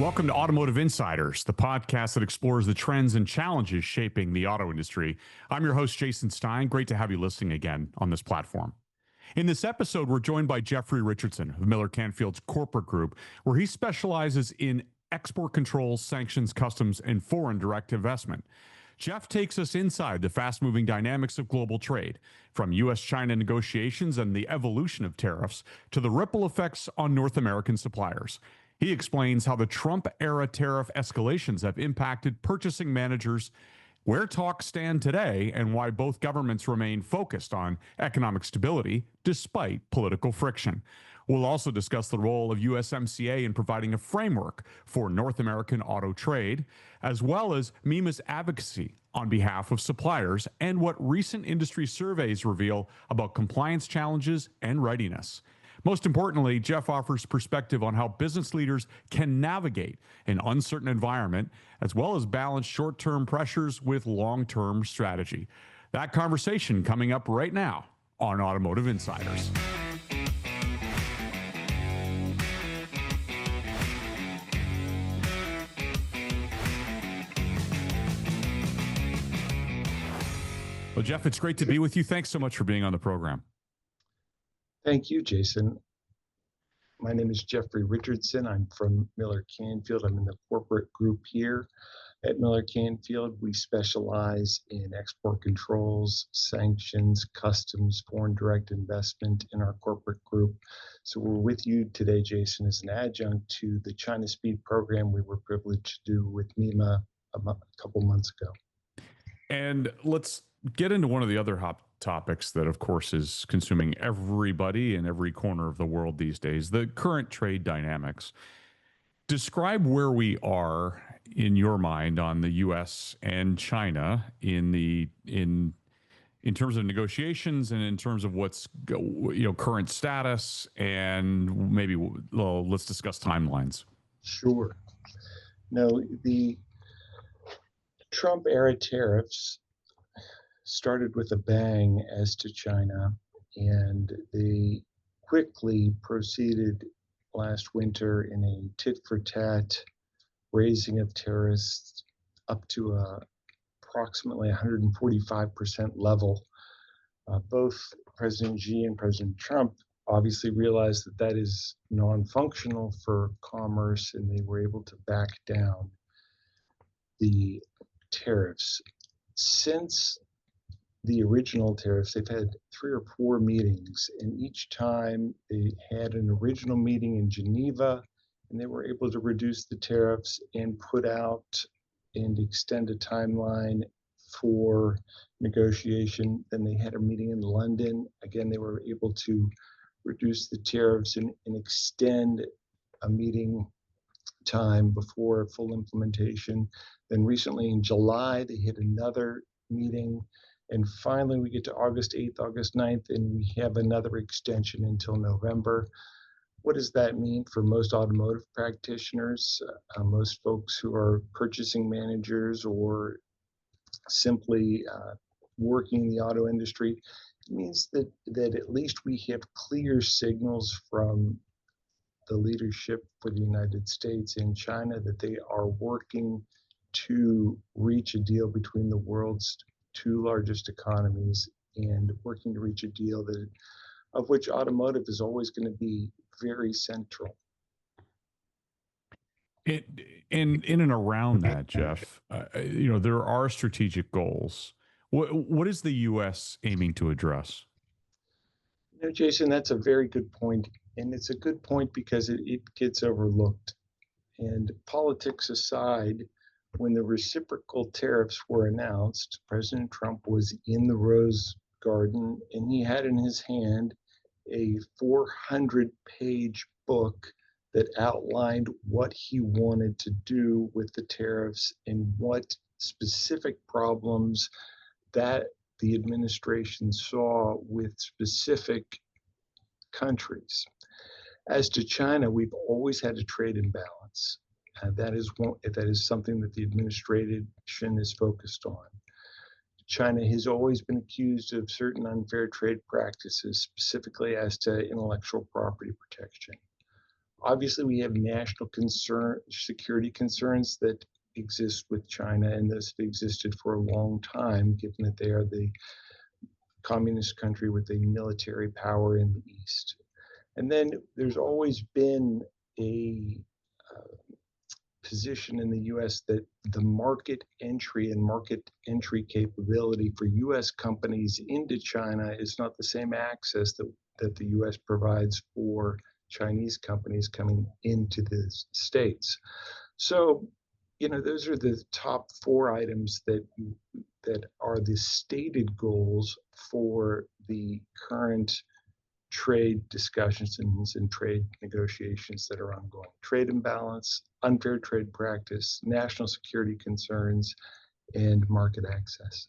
Welcome to Automotive Insiders, the podcast that explores the trends and challenges shaping the auto industry. I'm your host, Jason Stein. Great to have you listening again on this platform. In this episode, we're joined by Jeffrey Richardson of Miller Canfield's corporate group, where he specializes in export controls, sanctions, customs, and foreign direct investment. Jeff takes us inside the fast-moving dynamics of global trade, from U.S.-China negotiations and the evolution of tariffs to the ripple effects on North American suppliers. He explains how the Trump-era tariff escalations have impacted purchasing managers, where talks stand today, and why both governments remain focused on economic stability despite political friction. We'll also discuss the role of USMCA in providing a framework for North American auto trade, as well as MEMA's advocacy on behalf of suppliers and what recent industry surveys reveal about compliance challenges and readiness. Most importantly, Jeff offers perspective on how business leaders can navigate an uncertain environment, as well as balance short-term pressures with long-term strategy. That conversation coming up right now on Automotive Insiders. Well, Jeff, it's great to be with you. Thanks so much for being on the program. Thank you, Jason. My name is Jeffrey Richardson. I'm from Miller Canfield. I'm in the corporate group here at Miller Canfield. We specialize in export controls, sanctions, customs, foreign direct investment in our corporate group. So we're with you today, Jason, as an adjunct to the China Speed program we were privileged to do with MEMA a couple months ago. And let's get into one of the other hot topics that, of course, is consuming everybody in every corner of the world these days, the current trade dynamics. Describe where we are in your mind on the U.S. and China in terms of negotiations and in terms of what's current status, and maybe let's discuss timelines. Sure. No, the Trump era tariffs started with a bang as to China, and they quickly proceeded last winter in a tit-for-tat raising of tariffs up to approximately 145% level. Both President Xi and President Trump obviously realized that that is non-functional for commerce, and they were able to back down the tariffs. Since the original tariffs, they've had 3 or 4 meetings, and each time they had an original meeting in Geneva, and they were able to reduce the tariffs and put out and extend a timeline for negotiation. Then they had a meeting in London. Again, they were able to reduce the tariffs and extend a meeting time before full implementation. Then recently in July, they hit another meeting. And finally, we get to August 8th, August 9th, and we have another extension until November. What does that mean for most automotive practitioners, most folks who are purchasing managers or simply working in the auto industry? It means that at least we have clear signals from the leadership for the United States and China that they are working to reach a deal between the world's 2 largest economies, and working to reach a deal of which automotive is always going to be very central. In and around that, Jeff, there are strategic goals. What is the U.S. aiming to address? Jason, that's a very good point, and it's a good point because it gets overlooked. And politics aside, when the reciprocal tariffs were announced, President Trump was in the Rose Garden, and he had in his hand a 400-page book that outlined what he wanted to do with the tariffs and what specific problems that the administration saw with specific countries. As to China, we've always had a trade imbalance. That is something that the administration is focused on. China has always been accused of certain unfair trade practices, specifically as to intellectual property protection. Obviously, we have national security concerns that exist with China, and those have existed for a long time, given that they are the communist country with a military power in the East. And then there's always been a position in the US that the market entry and market entry capability for US companies into China is not the same access that the US provides for Chinese companies coming into the States. So, those are the top 4 items that are the stated goals for the current trade discussions and trade negotiations that are ongoing. Trade imbalance, unfair trade practice, national security concerns, and market access.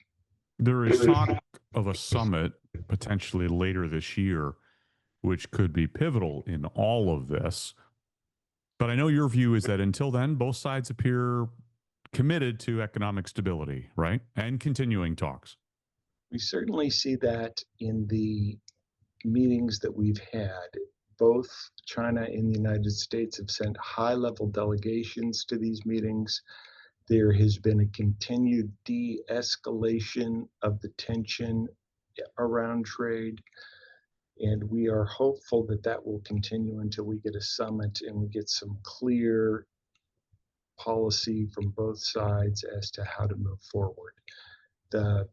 There is talk of a summit potentially later this year, which could be pivotal in all of this. But I know your view is that until then, both sides appear committed to economic stability, right? And continuing talks. We certainly see that in the meetings that we've had. Both China and the United States have sent high-level delegations to these meetings. There has been a continued de-escalation of the tension around trade, and we are hopeful that that will continue until we get a summit and we get some clear policy from both sides as to how to move forward. The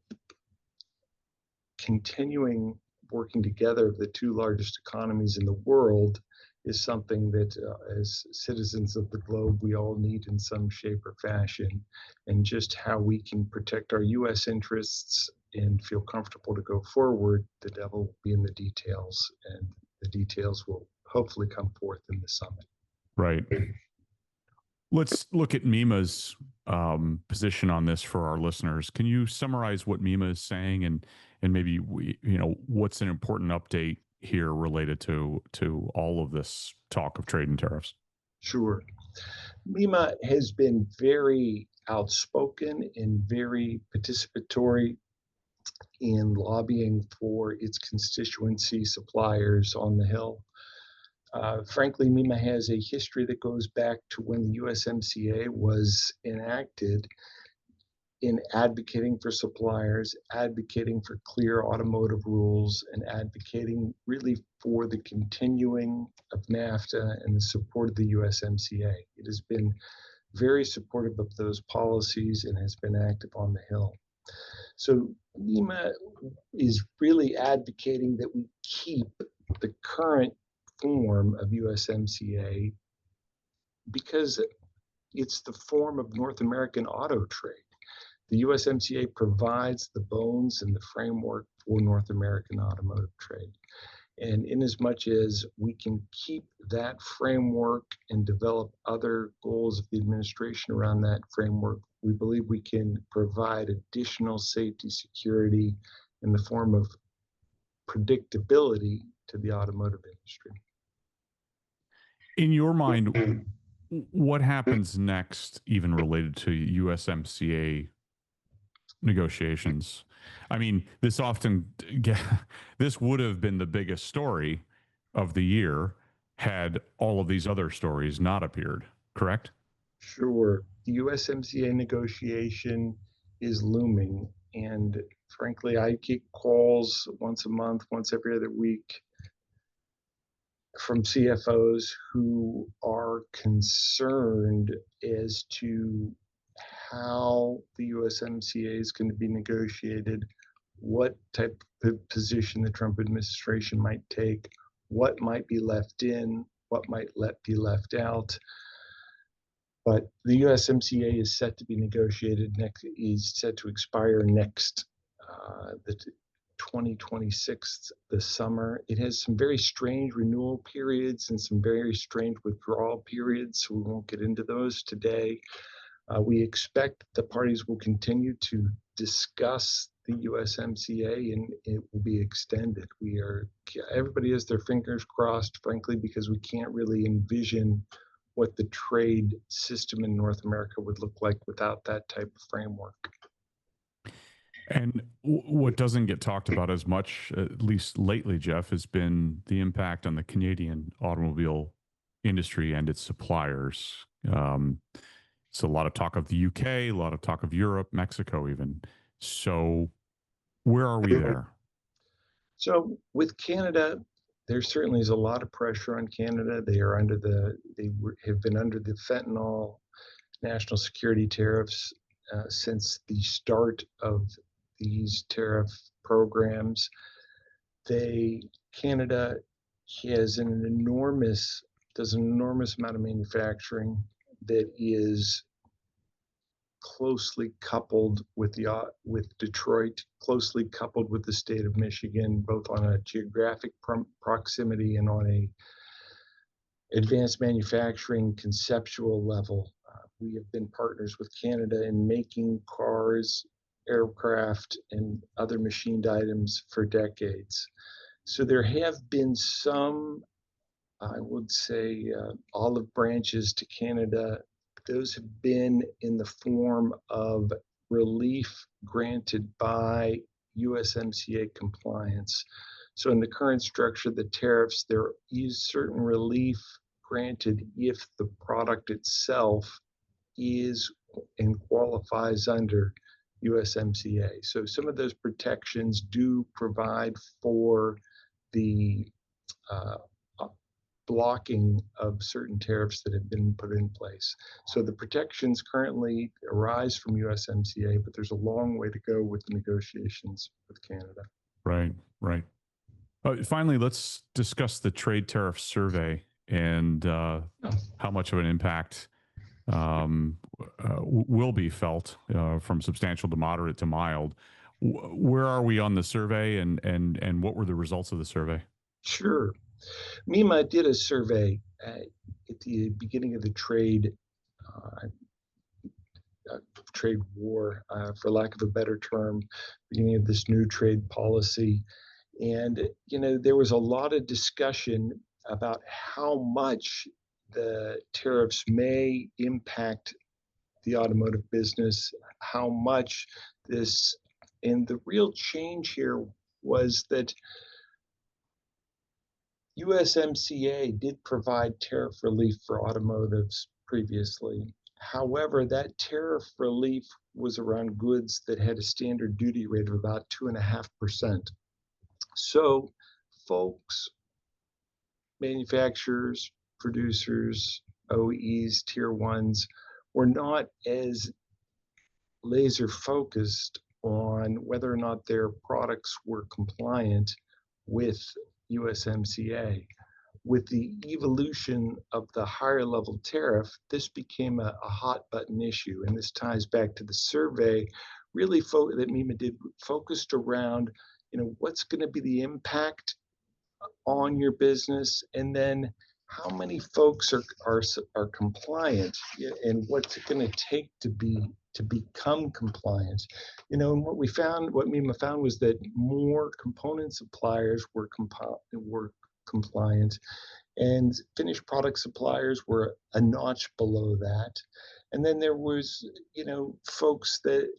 continuing working together of the two largest economies in the world is something that as citizens of the globe, we all need in some shape or fashion. And just how we can protect our US interests and feel comfortable to go forward, the devil will be in the details, and the details will hopefully come forth in the summit. Right. Let's look at MEMA's position on this for our listeners. Can you summarize what MEMA is saying, and maybe what's an important update here related to all of this talk of trade and tariffs? Sure. MEMA has been very outspoken and very participatory in lobbying for its constituency suppliers on the Hill. Frankly, MEMA has a history that goes back to when the USMCA was enacted in advocating for suppliers, advocating for clear automotive rules, and advocating really for the continuing of NAFTA and the support of the USMCA. It has been very supportive of those policies and has been active on the Hill. So MEMA is really advocating that we keep the current form of USMCA because it's the form of North American auto trade. The USMCA provides the bones and the framework for North American automotive trade. And in as much as we can keep that framework and develop other goals of the administration around that framework, we believe we can provide additional safety security in the form of predictability to the automotive industry. In your mind, what happens next, even related to USMCA negotiations? I mean, this would have been the biggest story of the year had all of these other stories not appeared, correct? Sure. The USMCA negotiation is looming, and frankly, I get calls once a month, once every other week from CFOs who are concerned as to how the USMCA is going to be negotiated, what type of position the Trump administration might take, what might be left in, what might be left out. But the USMCA is set to be negotiated is set to expire next, the 2026, this summer. It has some very strange renewal periods and some very strange withdrawal periods, so we won't get into those today. We expect the parties will continue to discuss the USMCA and it will be extended. Everybody has their fingers crossed, frankly, because we can't really envision what the trade system in North America would look like without that type of framework. And what doesn't get talked about as much, at least lately, Jeff, has been the impact on the Canadian automobile industry and its suppliers. It's a lot of talk of the UK, a lot of talk of Europe, Mexico, even. So, where are we there? So with Canada, there certainly is a lot of pressure on Canada. They have been under the fentanyl national security tariffs since the start of these tariff programs. Canada does an enormous amount of manufacturing that is closely coupled with Detroit, closely coupled with the state of Michigan, both on a geographic proximity and on a advanced manufacturing conceptual level. We have been partners with Canada in making cars, aircraft, and other machined items for decades. So there have been some, I would say, olive branches to Canada. Those have been in the form of relief granted by USMCA compliance. So in the current structure of the tariffs, there is certain relief granted if the product itself is and qualifies under USMCA. So some of those protections do provide for the blocking of certain tariffs that have been put in place. So the protections currently arise from USMCA, but there's a long way to go with the negotiations with Canada. Right, right. Finally, let's discuss the trade tariff survey and how much of an impact will be felt from substantial to moderate to mild. Where are we on the survey, and what were the results of the survey? Sure. MEMA did a survey at the beginning of the trade war, for lack of a better term, beginning of this new trade policy. And, there was a lot of discussion about how much the tariffs may impact the automotive business, how much this, and the real change here was that USMCA did provide tariff relief for automotives previously. However, that tariff relief was around goods that had a standard duty rate of about 2.5%. So folks, manufacturers, producers, OEs, tier ones, were not as laser focused on whether or not their products were compliant with USMCA. With the evolution of the higher level tariff, this became a hot button issue. And this ties back to the survey really that MEMA did, focused around, what's going to be the impact on your business, and then how many folks are compliant, and what's it going to take to become compliant. And what MEMA found was that more component suppliers were compliant, and finished product suppliers were a notch below that. And then there was, folks that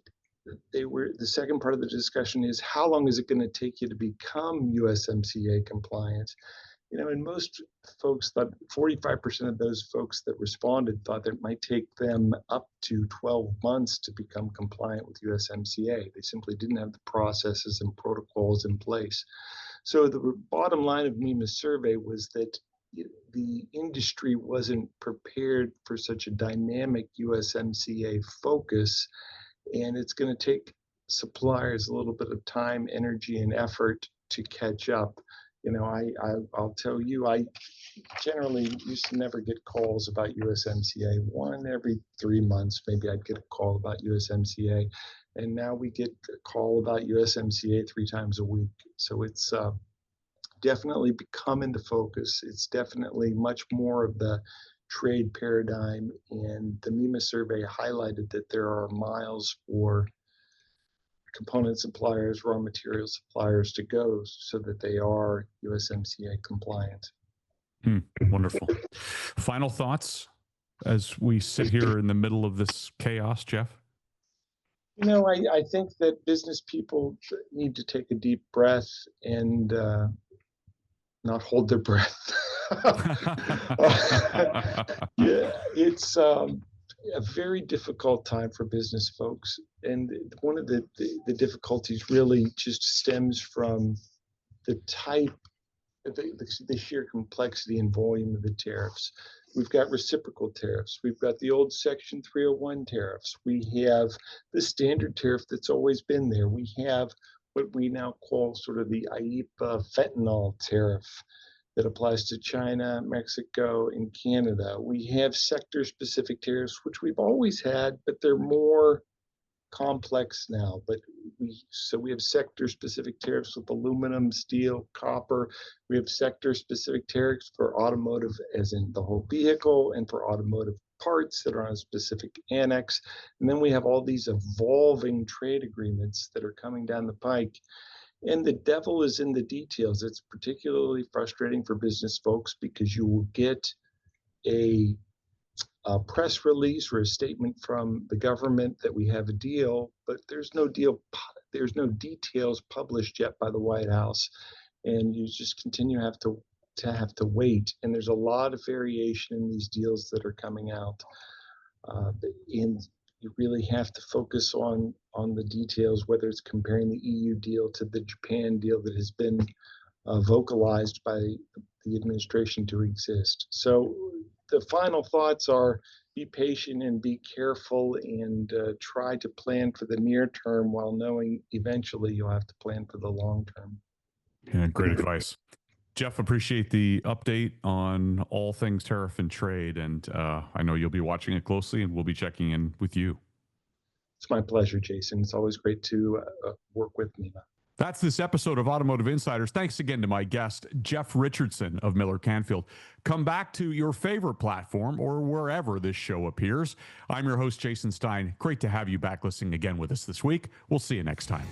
the second part of the discussion is, how long is it going to take you to become USMCA compliant? And most folks thought, 45% of those folks that responded thought that it might take them up to 12 months to become compliant with USMCA. They simply didn't have the processes and protocols in place. So the bottom line of MEMA's survey was that the industry wasn't prepared for such a dynamic USMCA focus, and it's going to take suppliers a little bit of time, energy, and effort to catch up. I'll tell you, I generally used to never get calls about USMCA. One every 3 months, maybe I'd get a call about USMCA. And now we get a call about USMCA 3 times a week. So it's definitely become into focus. It's definitely much more of the trade paradigm. And the MEMA survey highlighted that there are miles for component suppliers, raw material suppliers to go so that they are USMCA compliant. Wonderful. Final thoughts as we sit here in the middle of this chaos, Jeff? I think that business people need to take a deep breath and not hold their breath. Yeah, it's a very difficult time for business folks. And one of the difficulties really just stems from the type, the sheer complexity and volume of the tariffs. We've got reciprocal tariffs. We've got the old Section 301 tariffs. We have the standard tariff that's always been there. We have what we now call sort of the IEEPA fentanyl tariff that applies to China, Mexico, and Canada. We have sector-specific tariffs, which we've always had, but they're more complex now. But we have sector-specific tariffs with aluminum, steel, copper. We have sector-specific tariffs for automotive, as in the whole vehicle, and for automotive parts that are on a specific annex. And then we have all these evolving trade agreements that are coming down the pike. And the devil is in the details. It's particularly frustrating for business folks because you will get a press release or a statement from the government that we have a deal, but there's no deal. There's no details published yet by the White House, and you just continue to have to wait. And there's a lot of variation in these deals that are coming out, and you really have to focus on the details, whether it's comparing the EU deal to the Japan deal that has been vocalized by the administration to exist. So the final thoughts are be patient and be careful and try to plan for the near term while knowing eventually you'll have to plan for the long term. Yeah, great advice. Jeff, appreciate the update on all things tariff and trade. And I know you'll be watching it closely and we'll be checking in with you. It's my pleasure, Jason. It's always great to work with me. That's this episode of Automotive Insiders. Thanks again to my guest, Jeff Richardson of Miller Canfield. Come back to your favorite platform or wherever this show appears. I'm your host, Jason Stein. Great to have you back listening again with us this week. We'll see you next time.